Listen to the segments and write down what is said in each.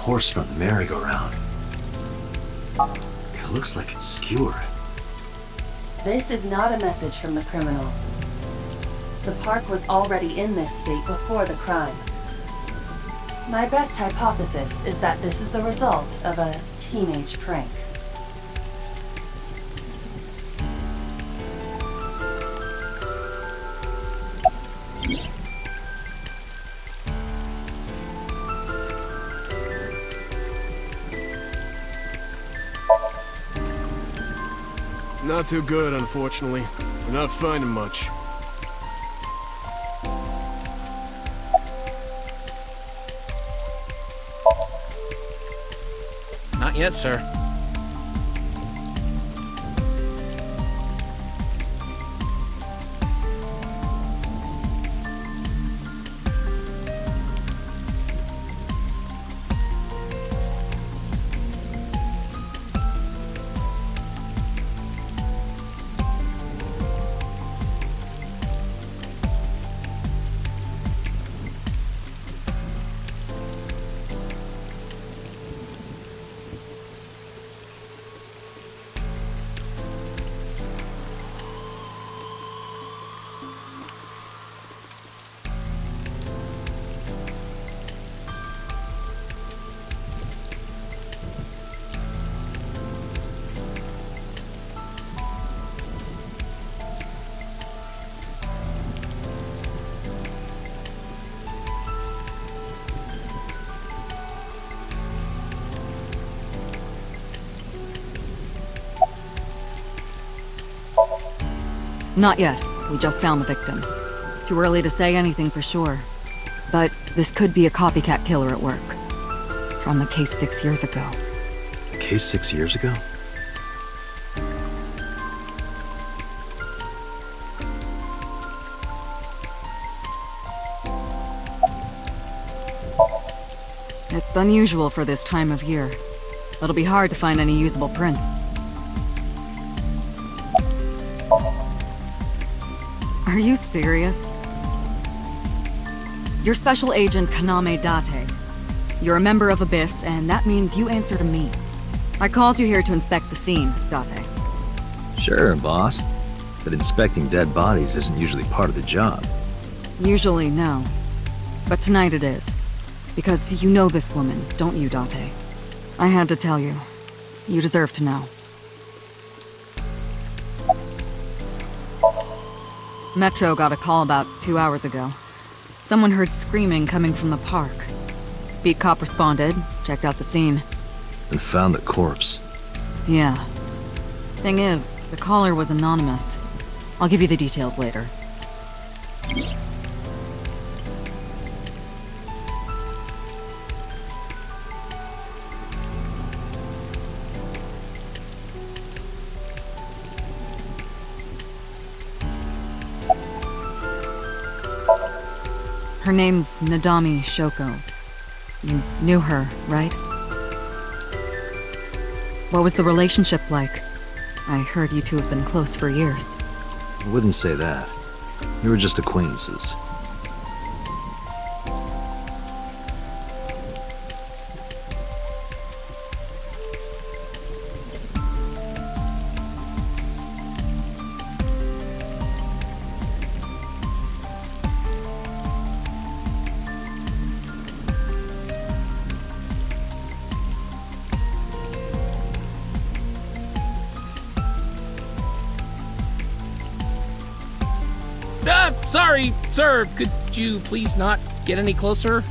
Horse from the merry-go-round. It looks like it's skewered. This is not a message from the criminal. The park was already in this state before the crime. My best hypothesis is that this is the result of a teenage prank. Not too good, unfortunately. We're not finding much. Not yet, sir. Not yet. We just found the victim. Too early to say anything for sure. But this could be a copycat killer at work. From the case 6 years ago. A case 6 years ago? It's unusual for this time of year. It'll be hard to find any usable prints. Are you serious? You're Special Agent Kaname Date. You're a member of Abyss, and that means you answer to me. I called you here to inspect the scene, Date. Sure, boss. But inspecting dead bodies isn't usually part of the job. Usually, no. But tonight it is. Because you know this woman, don't you, Date? I had to tell you. You deserve to know. Metro got a call about 2 hours ago. Someone heard screaming coming from the park. Beat cop responded, checked out the scene. And found the corpse. Yeah. Thing is, the caller was anonymous. I'll give you the details later. Her name's Nadami Shoko. You knew her, right? What was the relationship like? I heard you two have been close for years. I wouldn't say that. We were just acquaintances. Sorry, sir. Could you please not get any closer?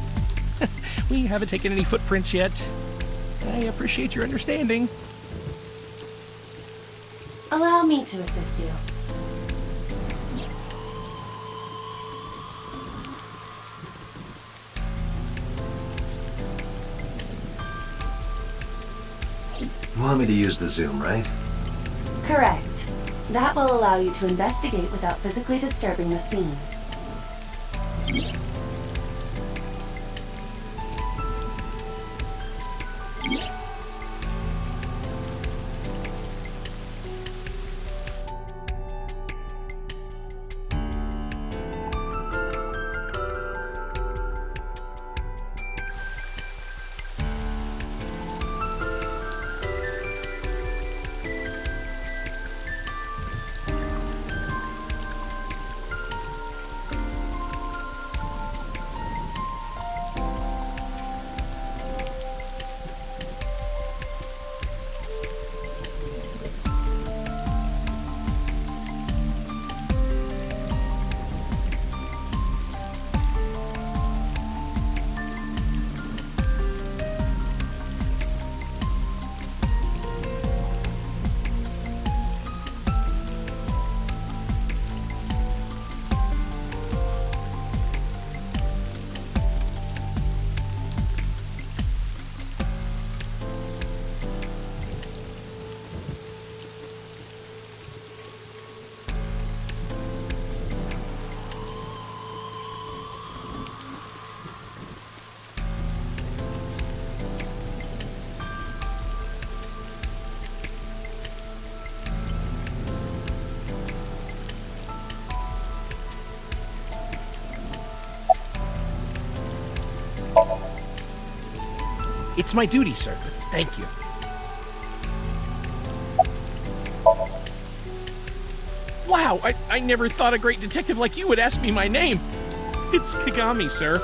We haven't taken any footprints yet. I appreciate your understanding. Allow me to assist you. You want me to use the zoom, right? Correct. That will allow you to investigate without physically disturbing the scene. It's my duty, sir. Thank you. Wow, I never thought a great detective like you would ask me my name. It's Kagami, sir.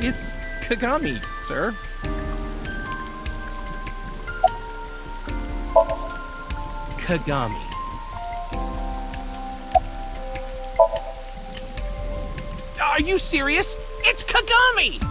It's Kagami, sir. Kagami. Are you serious? It's Kagami!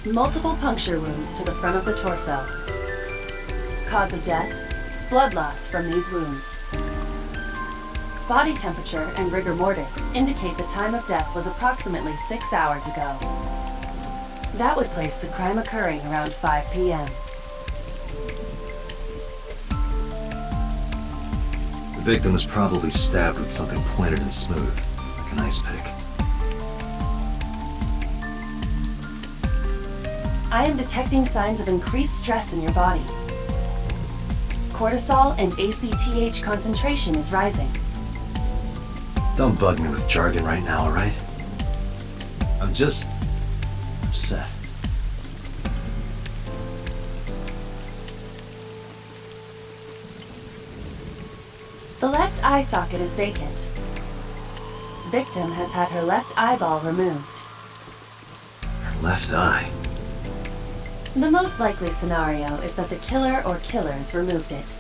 Multiple puncture wounds to the front of the torso. Cause of death, blood loss from these wounds. Body temperature and rigor mortis indicate the time of death was approximately 6 hours ago. That would place the crime occurring around 5 p.m. The victim was probably stabbed with something pointed and smooth, like an ice pick. I am detecting signs of increased stress in your body. Cortisol and ACTH concentration is rising. Don't bug me with jargon right now, alright? I'm just upset. The left eye socket is vacant. Victim has had her left eyeball removed. Her left eye. The most likely scenario is that the killer or killers removed it.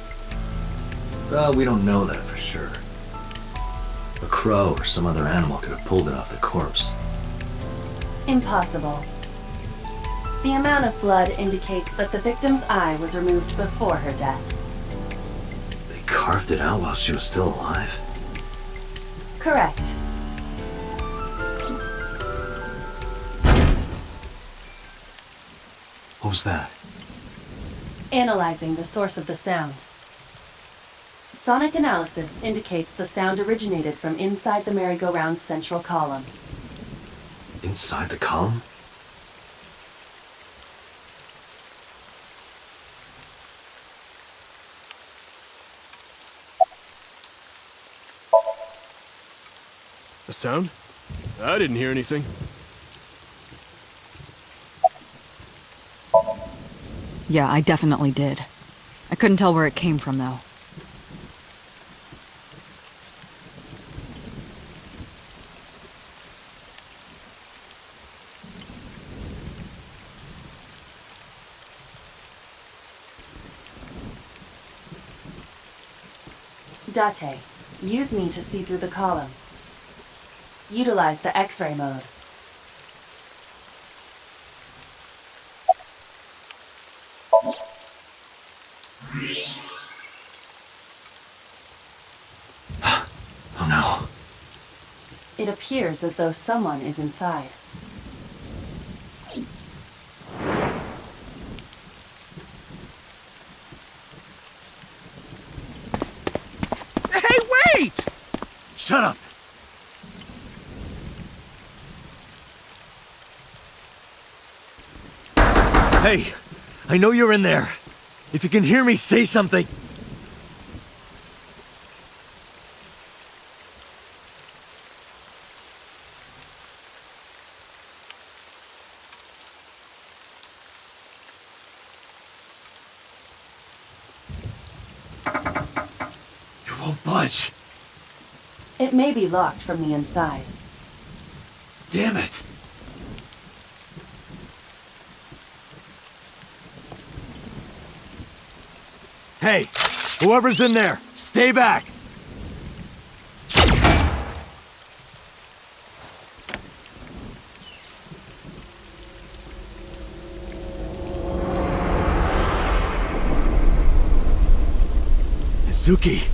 Well, we don't know that for sure. A crow or some other animal could have pulled it off the corpse. Impossible. The amount of blood indicates that the victim's eye was removed before her death. They carved it out while she was still alive? Correct. What was that? Analyzing the source of the sound. Sonic analysis indicates the sound originated from inside the merry-go-round's central column. Inside the column? A sound? I didn't hear anything. Yeah, I definitely did. I couldn't tell where it came from, though. Date, use me to see through the column. Utilize the X-ray mode. Oh no. It appears as though someone is inside. Hey, wait! Shut up! Hey, I know you're in there. If you can hear me, say something. You won't budge. It may be locked from the inside. Damn it. Hey, whoever's in there, stay back! Izuki!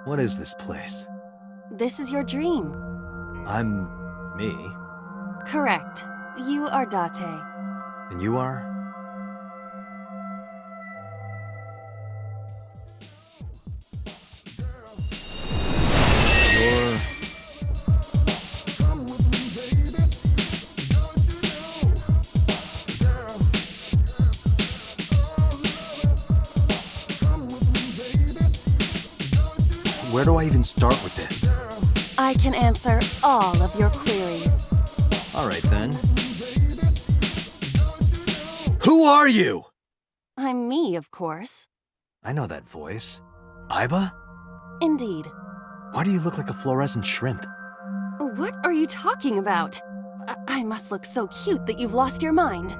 What is this place? This is your dream. I'm... me? Correct. You are Date. And you are? You're... Where do I even start with this? I can answer all of your queries. Alright then. Who are you? I'm me, of course. I know that voice. Aiba? Indeed. Why do you look like a fluorescent shrimp? What are you talking about? I must look so cute that you've lost your mind.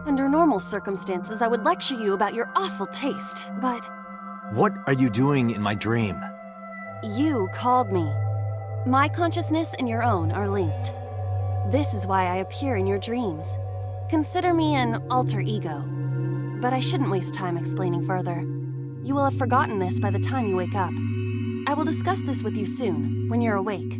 Under normal circumstances, I would lecture you about your awful taste, but... What are you doing in my dream? You called me. My consciousness and your own are linked. This is why I appear in your dreams. Consider me an alter ego. But I shouldn't waste time explaining further. You will have forgotten this by the time you wake up. I will discuss this with you soon, when you're awake.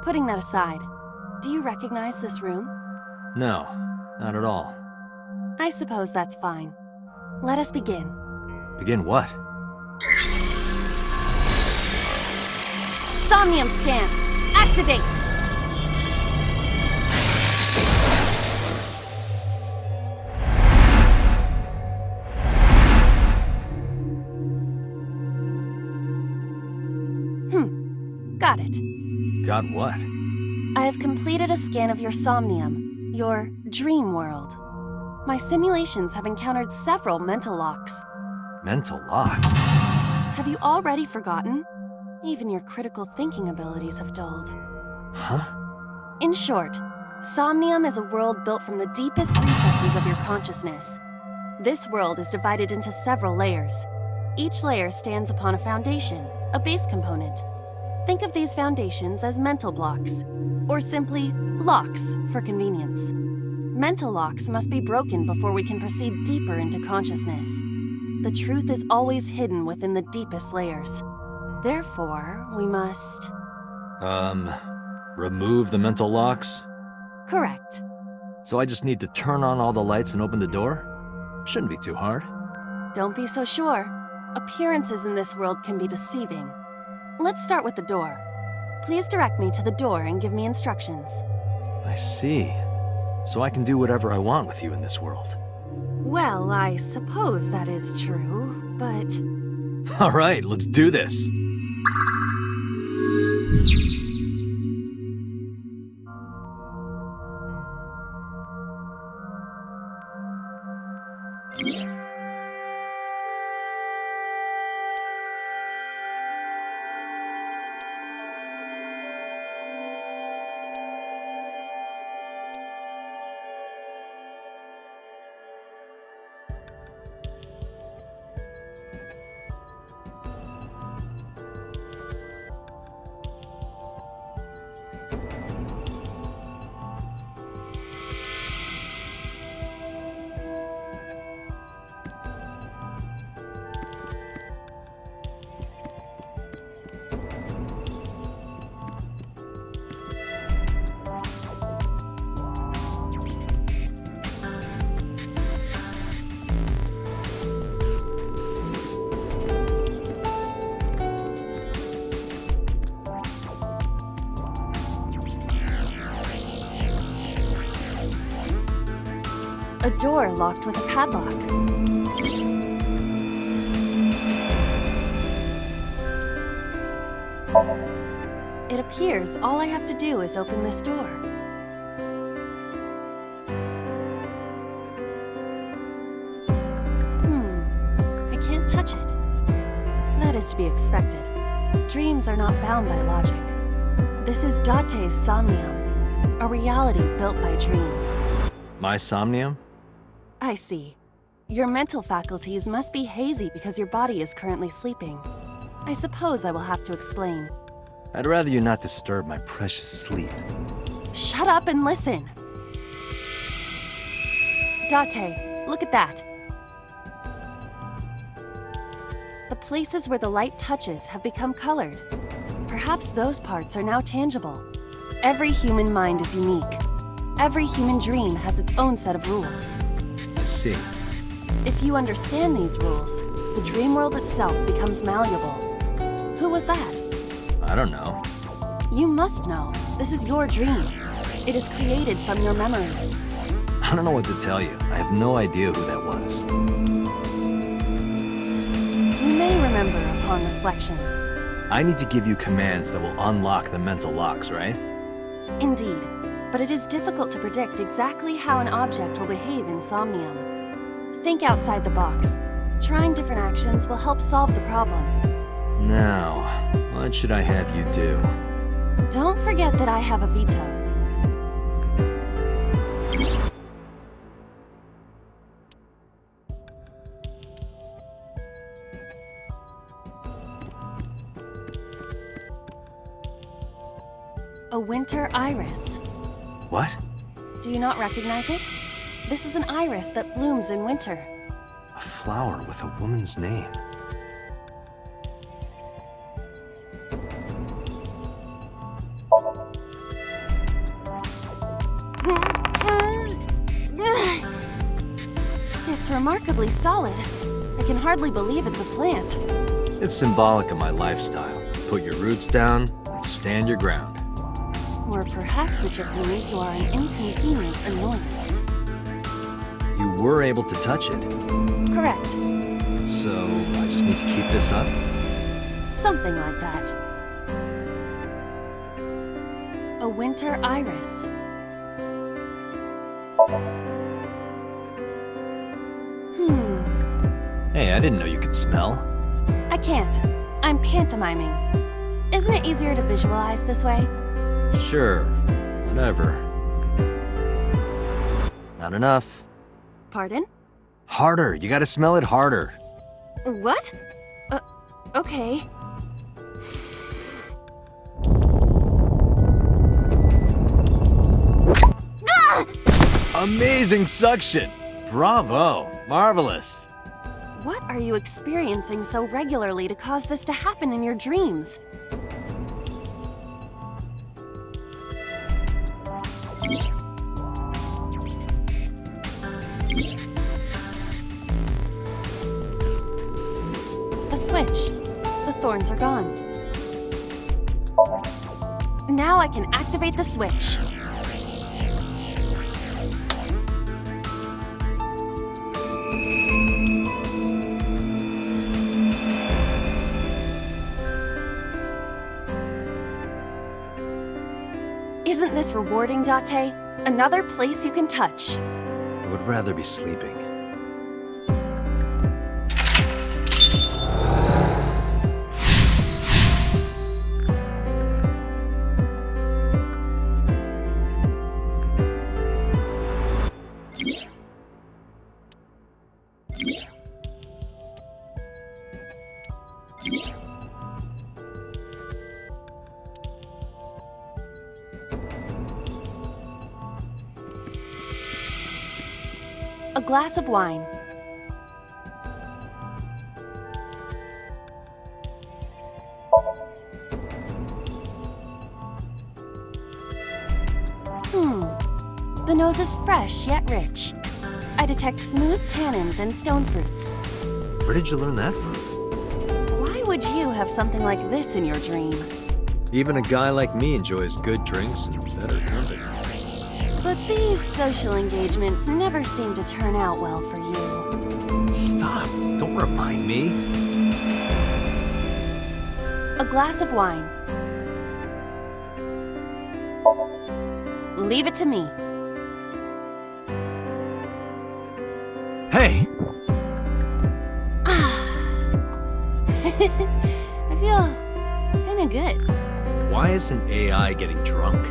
Putting that aside, do you recognize this room? No, not at all. I suppose that's fine. Let us begin. Begin what? Somnium scan! Activate! Got it. Got what? I have completed a scan of your Somnium, your dream world. My simulations have encountered several mental locks. Mental locks? Have you already forgotten? Even your critical thinking abilities have dulled. Huh? In short, Somnium is a world built from the deepest recesses of your consciousness. This world is divided into several layers. Each layer stands upon a foundation, a base component. Think of these foundations as mental blocks, or simply locks for convenience. Mental locks must be broken before we can proceed deeper into consciousness. The truth is always hidden within the deepest layers. Therefore, we must... remove the mental locks? Correct. So I just need to turn on all the lights and open the door? Shouldn't be too hard. Don't be so sure. Appearances in this world can be deceiving. Let's start with the door. Please direct me to the door and give me instructions. I see. So I can do whatever I want with you in this world. Well, I suppose that is true, but... Alright, let's do this. A door locked with a padlock. It appears all I have to do is open this door. I can't touch it. That is to be expected. Dreams are not bound by logic. This is Date's Somnium, a reality built by dreams. My Somnium? I see. Your mental faculties must be hazy because your body is currently sleeping. I suppose I will have to explain. I'd rather you not disturb my precious sleep. Shut up and listen! Date, look at that. The places where the light touches have become colored. Perhaps those parts are now tangible. Every human mind is unique. Every human dream has its own set of rules. I see. If you understand these rules, the dream world itself becomes malleable. Who was that? I don't know. You must know. This is your dream. It is created from your memories. I don't know what to tell you. I have no idea who that was. You may remember upon reflection. I need to give you commands that will unlock the mental locks, right? Indeed, but it is difficult to predict exactly how an object will behave in Somnium. Think outside the box. Trying different actions will help solve the problem. Now, what should I have you do? Don't forget that I have a veto. A winter iris. What? Do you not recognize it? This is an iris that blooms in winter. A flower with a woman's name. It's remarkably solid. I can hardly believe it's a plant. It's symbolic of my lifestyle. Put your roots down and stand your ground. Or perhaps it just means you are an inconvenient annoyance. You were able to touch it, Correct. so I just need to keep this up? Something like that. A winter iris. Hey, I didn't know you could smell. I can't. I'm pantomiming. Isn't it easier to visualize this way? Sure, whatever. Not enough. Pardon? Harder, you gotta smell it harder. What? Okay. Amazing suction! Bravo! Marvelous! What are you experiencing so regularly to cause this to happen in your dreams? A switch. The thorns are gone. Now I can activate the switch. Isn't this rewarding, Date? Another place you can touch. I would rather be sleeping. A glass of wine. The nose is fresh yet rich. I detect smooth tannins and stone fruits. Where did you learn that from? Why would you have something like this in your dream? Even a guy like me enjoys good drinks and better company. But these social engagements never seem to turn out well for you. Stop. Don't remind me. A glass of wine. Leave it to me. Hey! I feel kinda good. Why isn't AI getting drunk?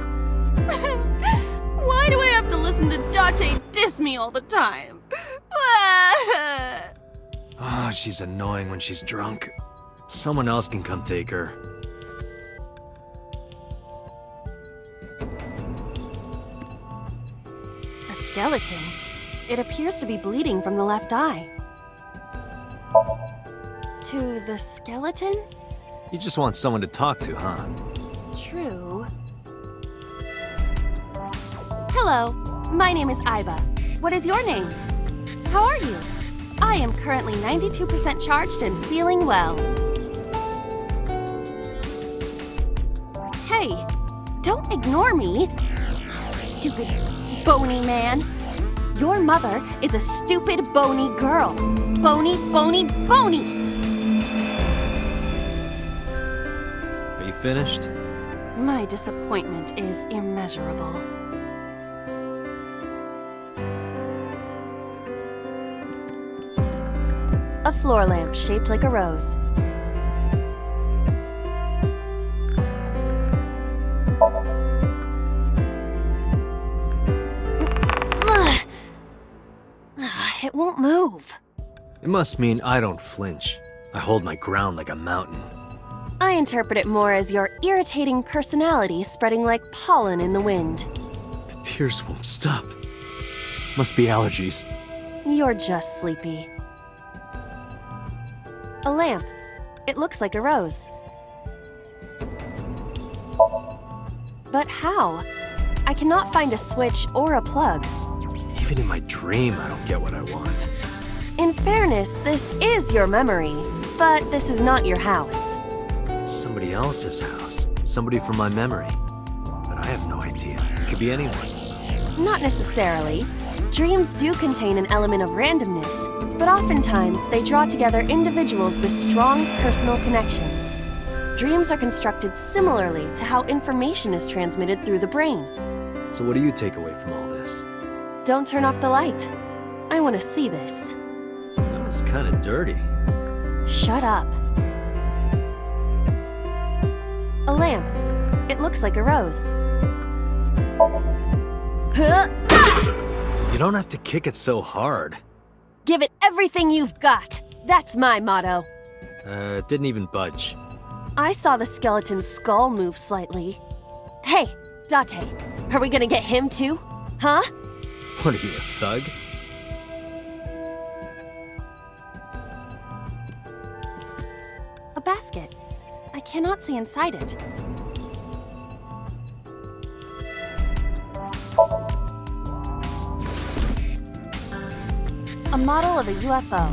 Why do I have to listen to Date diss me all the time? Oh, she's annoying when she's drunk. Someone else can come take her. A skeleton. It appears to be bleeding from the left eye. To the skeleton? You just want someone to talk to, huh? True. Hello, my name is Iba. What is your name? How are you? I am currently 92% charged and feeling well. Hey, don't ignore me. Stupid bony man. Your mother is a stupid bony girl. Bony, bony, bony! Are you finished? My disappointment is immeasurable. A floor lamp shaped like a rose. It won't move. It must mean I don't flinch. I hold my ground like a mountain. I interpret it more as your irritating personality spreading like pollen in the wind. The tears won't stop. Must be allergies. You're just sleepy. A lamp. It looks like a rose. But how? I cannot find a switch or a plug. Even in my dream, I don't get what I want. In fairness, this is your memory, but this is not your house. It's somebody else's house. Somebody from my memory. But I have no idea. It could be anyone. Not necessarily. Dreams do contain an element of randomness, but oftentimes they draw together individuals with strong personal connections. Dreams are constructed similarly to how information is transmitted through the brain. So what do you take away from all this? Don't turn off the light. I want to see this. That was kind of dirty. Shut up. A lamp. It looks like a rose. Huh? You don't have to kick it so hard. Give it everything you've got. That's my motto. It didn't even budge. I saw the skeleton's skull move slightly. Hey, Date, are we gonna get him too? Huh? What are you, a thug? A basket. I cannot see inside it. A model of a UFO,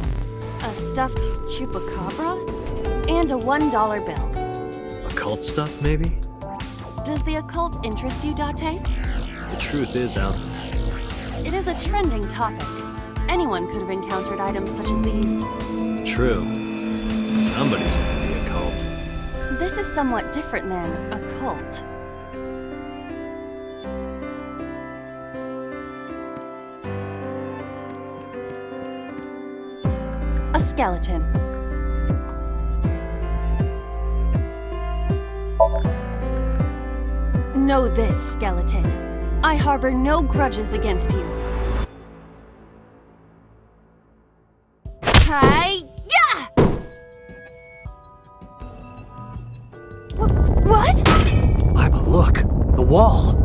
a stuffed chupacabra, and a $1 bill. Occult stuff, maybe? Does the occult interest you, Date? The truth is out there. It is a trending topic. Anyone could have encountered items such as these. True. Somebody's into the occult. This is somewhat different than a cult. A skeleton. Know this, skeleton. I harbor no grudges against you. Hi-ya! What? Iba, look! The wall!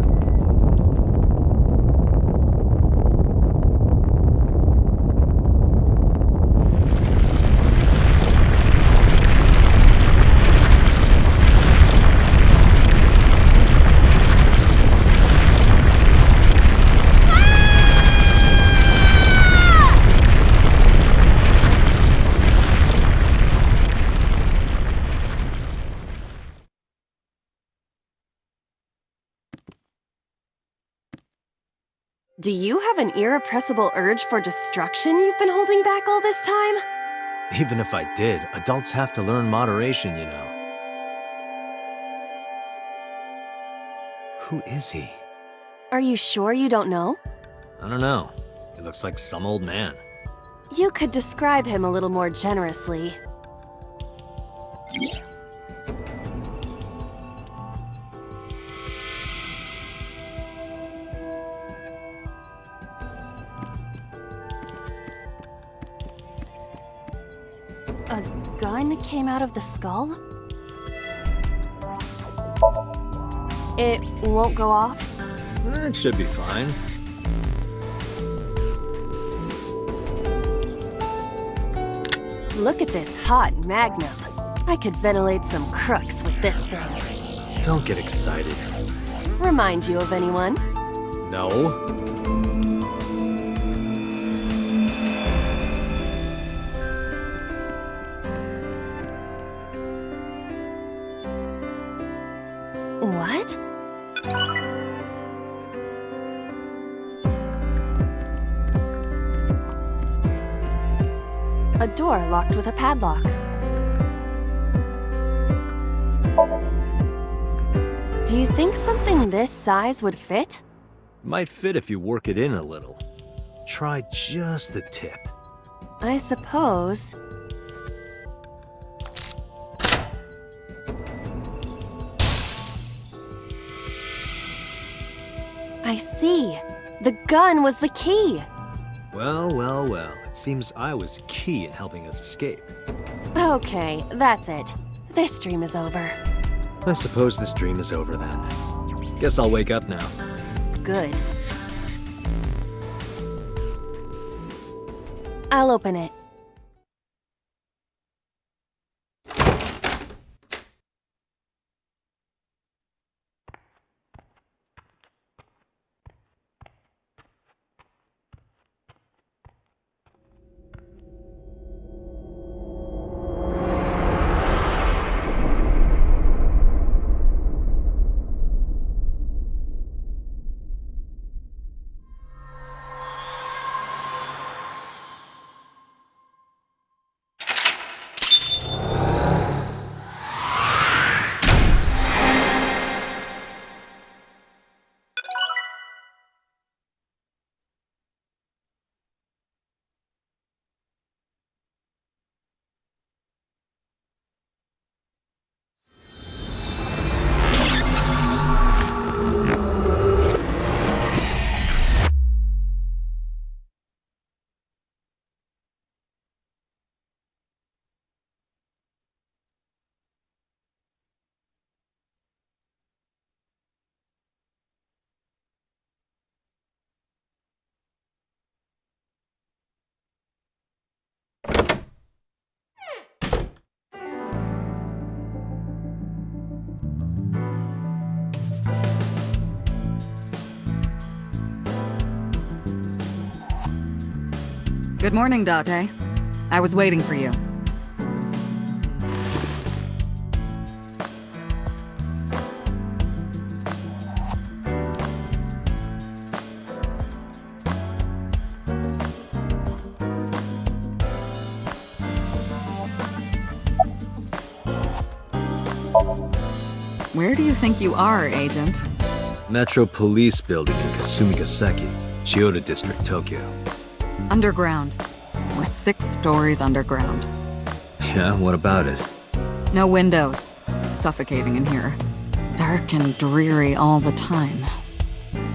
Do you have an irrepressible urge for destruction you've been holding back all this time? Even if I did, adults have to learn moderation, you know. Who is he? Are you sure you don't know? I don't know. He looks like some old man. You could describe him a little more generously. A gun came out of the skull? It won't go off? It should be fine. Look at this hot magnum. I could ventilate some crooks with this thing. Don't get excited. Remind you of anyone? No. What? A door locked with a padlock. Do you think something this size would fit? Might fit if you work it in a little. Try just the tip. I suppose. I see. The gun was the key. Well, well, well. It seems I was key in helping us escape. Okay, that's it. This dream is over. I suppose this dream is over then. Guess I'll wake up now. Good. I'll open it. Good morning, Date. I was waiting for you. Where do you think you are, Agent? Metro Police Building in Kasumigaseki, Chiyoda District, Tokyo. Underground. We're 6 stories underground. Yeah, what about it? No windows. It's suffocating in here. Dark and dreary all the time.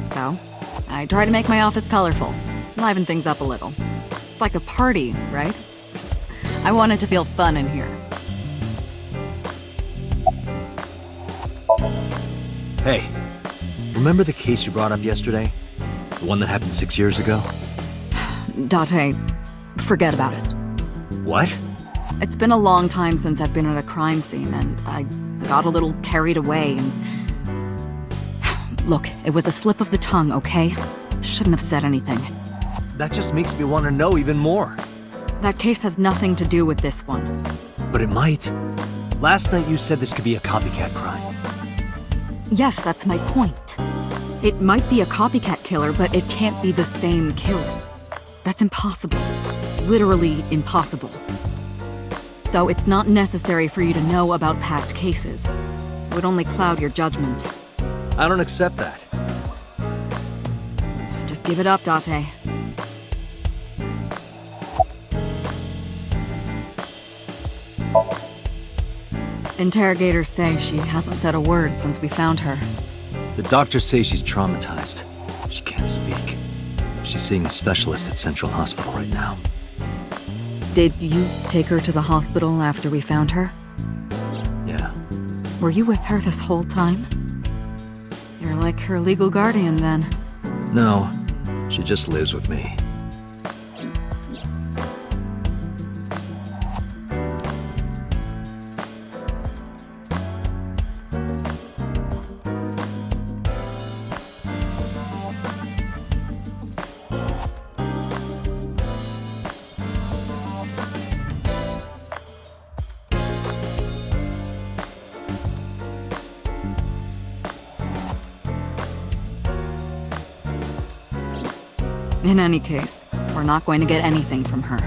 So, I try to make my office colorful, liven things up a little. It's like a party, right? I want it to feel fun in here. Hey, remember the case you brought up yesterday? The one that happened 6 years ago? Date, forget about it. What? It's been a long time since I've been at a crime scene, and I got a little carried away and... Look, it was a slip of the tongue, okay? Shouldn't have said anything. That just makes me want to know even more. That case has nothing to do with this one. But it might. Last night you said this could be a copycat crime. Yes, that's my point. It might be a copycat killer, but it can't be the same killer. That's impossible. Literally impossible. So it's not necessary for you to know about past cases. It would only cloud your judgment. I don't accept that. Just give it up, Date. Interrogators say she hasn't said a word since we found her. The doctors say she's traumatized. She can't speak. She's seeing a specialist at Central Hospital right now. Did you take her to the hospital after we found her? Yeah. Were you with her this whole time? You're like her legal guardian, then. No, she just lives with me. In any case, we're not going to get anything from her.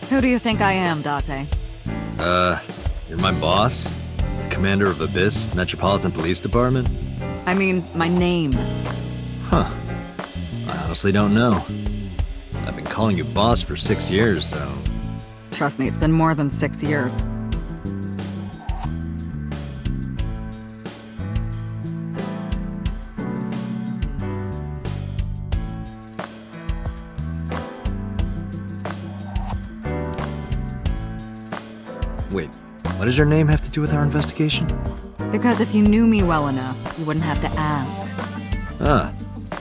Who do you think I am, Date? You're my boss? The commander of Abyss Metropolitan Police Department? I mean, my name. Huh. I honestly don't know. I've been calling you boss for 6 years, so... Trust me, it's been more than 6 years. Wait, what does your name have to do with our investigation? Because if you knew me well enough, you wouldn't have to ask. Ah,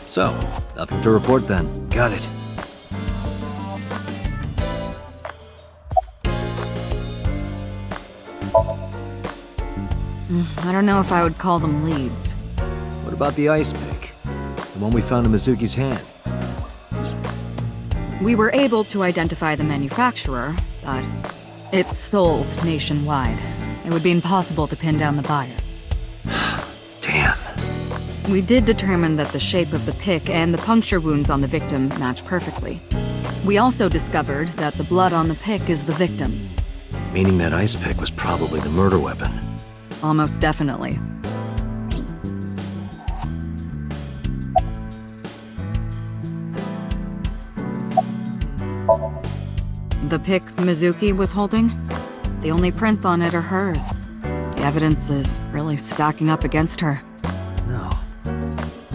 so, nothing to report then. Got it. I don't know if I would call them leads. What about the ice pick? The one we found in Mizuki's hand? We were able to identify the manufacturer, but it's sold nationwide. It would be impossible to pin down the buyer. Damn. We did determine that the shape of the pick and the puncture wounds on the victim match perfectly. We also discovered that the blood on the pick is the victim's. Meaning that ice pick was probably the murder weapon. Almost definitely. The pick Mizuki was holding? The only prints on it are hers. The evidence is really stacking up against her. No.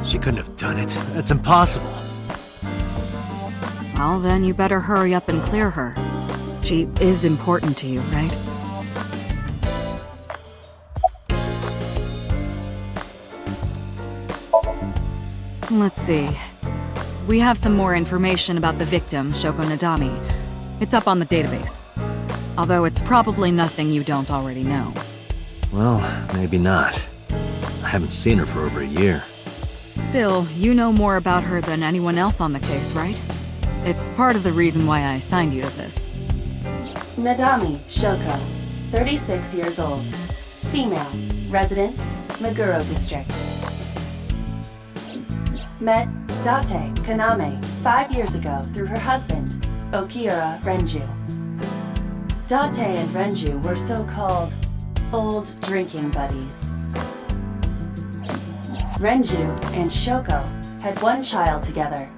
She couldn't have done it. That's impossible. Well, then you better hurry up and clear her. She is important to you, right? Let's see. We have some more information about the victim, Shoko Nadami. It's up on the database. Although it's probably nothing you don't already know. Well, maybe not. I haven't seen her for over a year. Still, you know more about her than anyone else on the case, right? It's part of the reason why I assigned you to this. Nadami Shoko, 36 years old. Female. Residence, Meguro District. Met Date Kaname 5 years ago through her husband, Okira Renju. Date and Renju were so-called old drinking buddies. Renju and Shoko had one child together,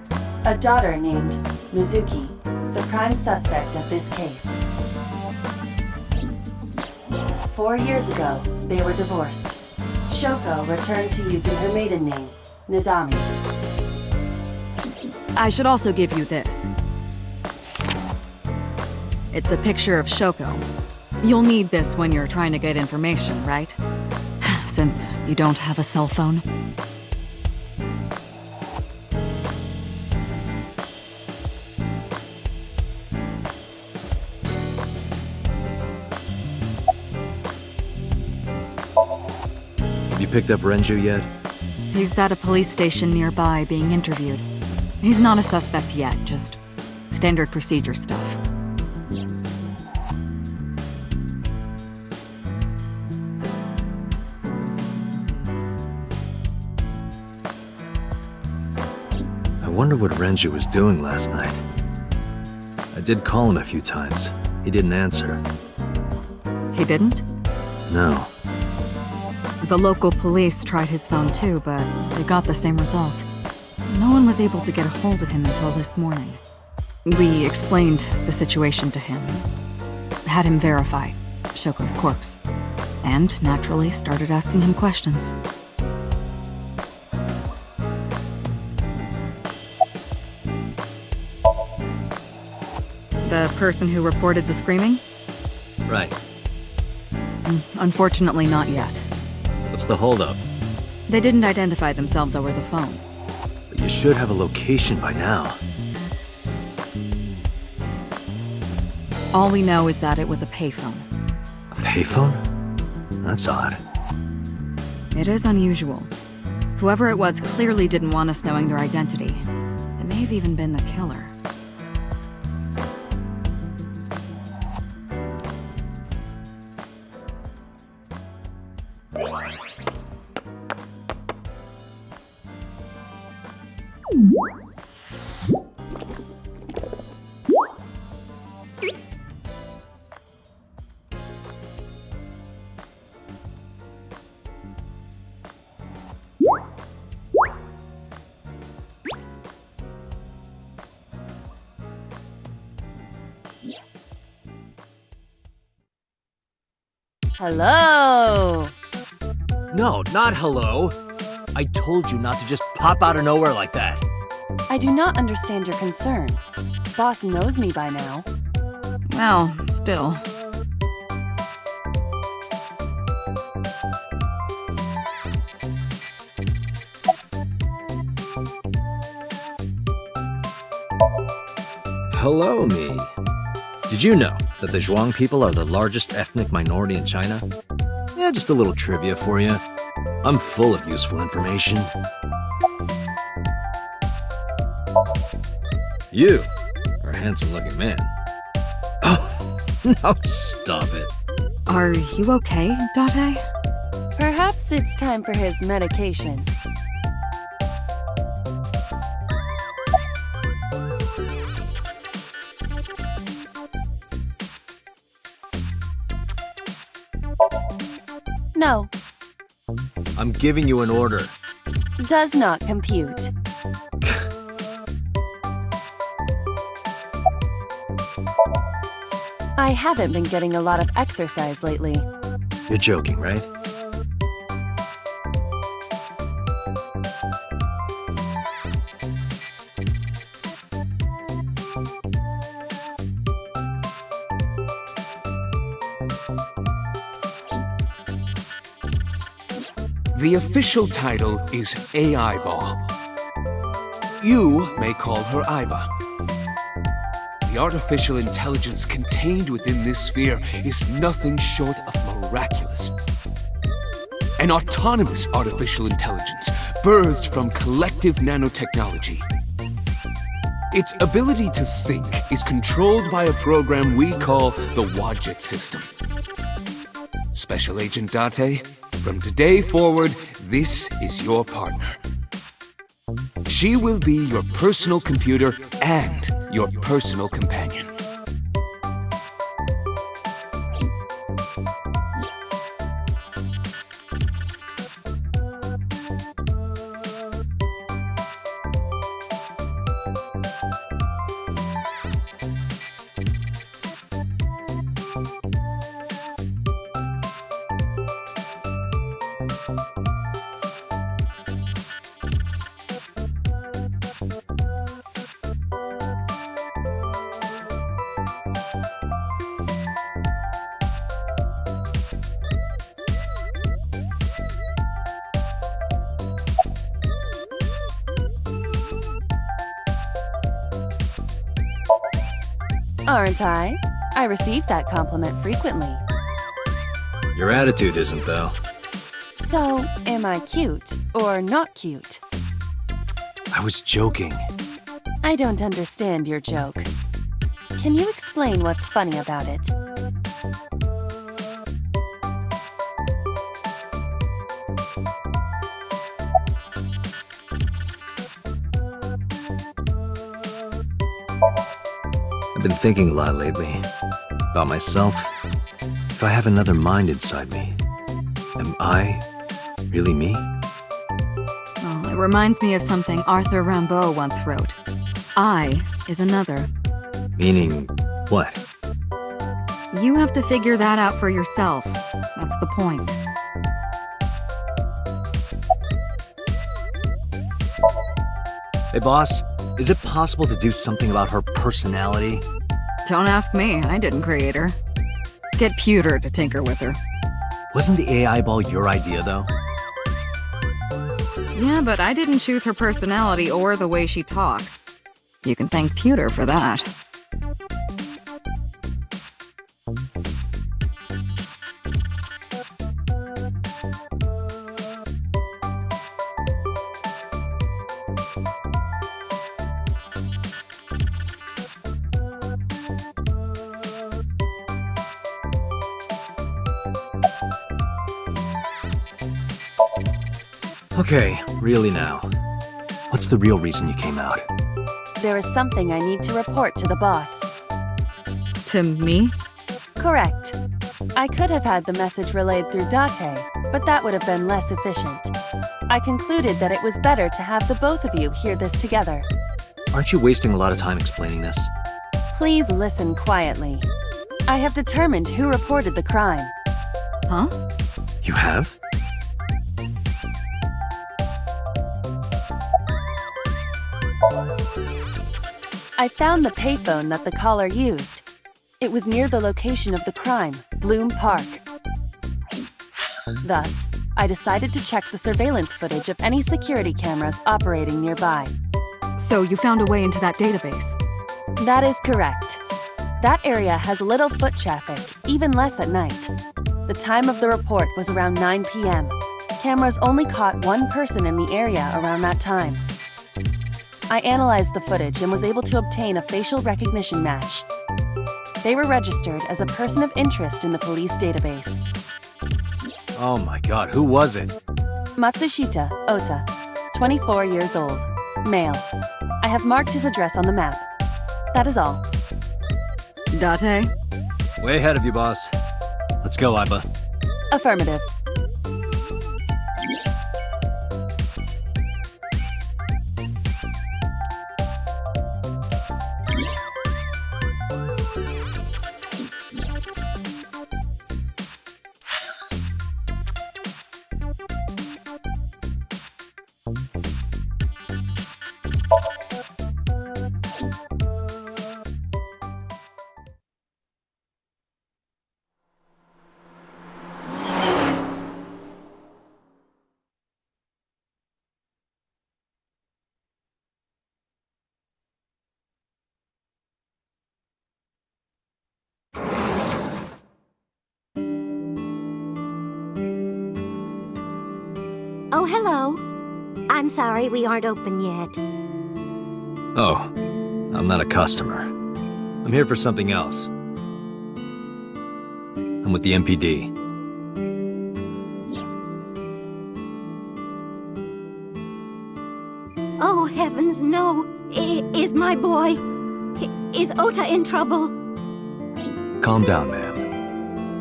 a daughter named Mizuki, the prime suspect of this case. 4 years ago, they were divorced. Shoko returned to using her maiden name, Nadami. I should also give you this. It's a picture of Shoko. You'll need this when you're trying to get information, right? Since you don't have a cell phone. Have you picked up Renju yet? He's at a police station nearby being interviewed. He's not a suspect yet, just standard procedure stuff. wonder what Renju was doing last night. I did call him a few times. He didn't answer. He didn't? No. The local police tried his phone too, but they got the same result. No one was able to get a hold of him until this morning. We explained the situation to him, had him verify Shoko's corpse, and naturally started asking him questions. The person who reported the screaming? Right. Unfortunately, not yet. What's the holdup? They didn't identify themselves over the phone. But you should have a location by now. All we know is that it was a payphone. A payphone? That's odd. It is unusual. Whoever it was clearly didn't want us knowing their identity. It may have even been the killer. Hello! No, not hello. I told you not to just pop out of nowhere like that. I do not understand your concern. Boss knows me by now. Well, still. Hello, me. Did you know that the Zhuang people are the largest ethnic minority in China? Yeah, just a little trivia for you. I'm full of useful information. You are a handsome-looking man. Oh, no, stop it. Are you okay, Date? Perhaps it's time for his medication. No, I'm giving you an order. does not compute. I haven't been getting a lot of exercise lately. You're joking, right? The official title is AI Ball. You may call her Aiba. The artificial intelligence contained within this sphere is nothing short of miraculous. An autonomous artificial intelligence birthed from collective nanotechnology. Its ability to think is controlled by a program we call the Wadjet system. Special Agent Date, from today forward, this is your partner. She will be your personal computer and your personal companion. Aren't I? I receive that compliment frequently. Your attitude isn't, though. So, am I cute or not cute? I was joking. I don't understand your joke. Can you explain what's funny about it? I've been thinking a lot lately. About myself. If I have another mind inside me, am I really me? Oh, it reminds me of something Arthur Rimbaud once wrote. I is another. Meaning what? You have to figure that out for yourself. That's the point. Hey boss, is it possible to do something about her personality? Don't ask me, I didn't create her. Get Pewter to tinker with her. Wasn't the AI ball your idea though? Yeah, but I didn't choose her personality or the way she talks. You can thank Pewter for that. Okay, really now. What's the real reason you came out? There is something I need to report to the boss. To me? Correct. I could have had the message relayed through Date, but that would have been less efficient. I concluded that it was better to have the both of you hear this together. Aren't you wasting a lot of time explaining this? Please listen quietly. I have determined who reported the crime. Huh? You have? I found the payphone that the caller used. It was near the location of the crime, Bloom Park. Thus, I decided to check the surveillance footage of any security cameras operating nearby. So you found a way into that database? That is correct. That area has little foot traffic, even less at night. The time of the report was around 9 p.m. Cameras only caught one person in the area around that time. I analyzed the footage and was able to obtain a facial recognition match. They were registered as a person of interest in the police database. Oh my god, who was it? Matsushita Ota, 24 years old, male. I have marked his address on the map. That is all. Date? Way ahead of you, boss. Let's go, Iba. Affirmative. Oh, hello. I'm sorry we aren't open yet. Oh, I'm not a customer. I'm here for something else. I'm with the MPD. Oh, heavens, no. Is my boy... Is Ota in trouble? Calm down, ma'am.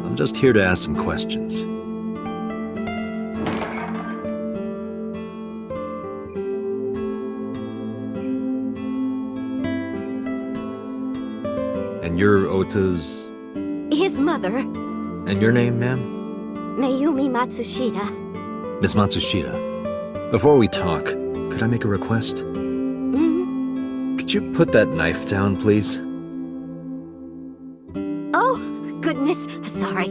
I'm just here to ask some questions. And you're Ota's... His mother, And your name, ma'am? Mayumi Matsushita. Miss Matsushita. Before we talk, could I make a request? Could you put that knife down, please? Oh, goodness. Sorry.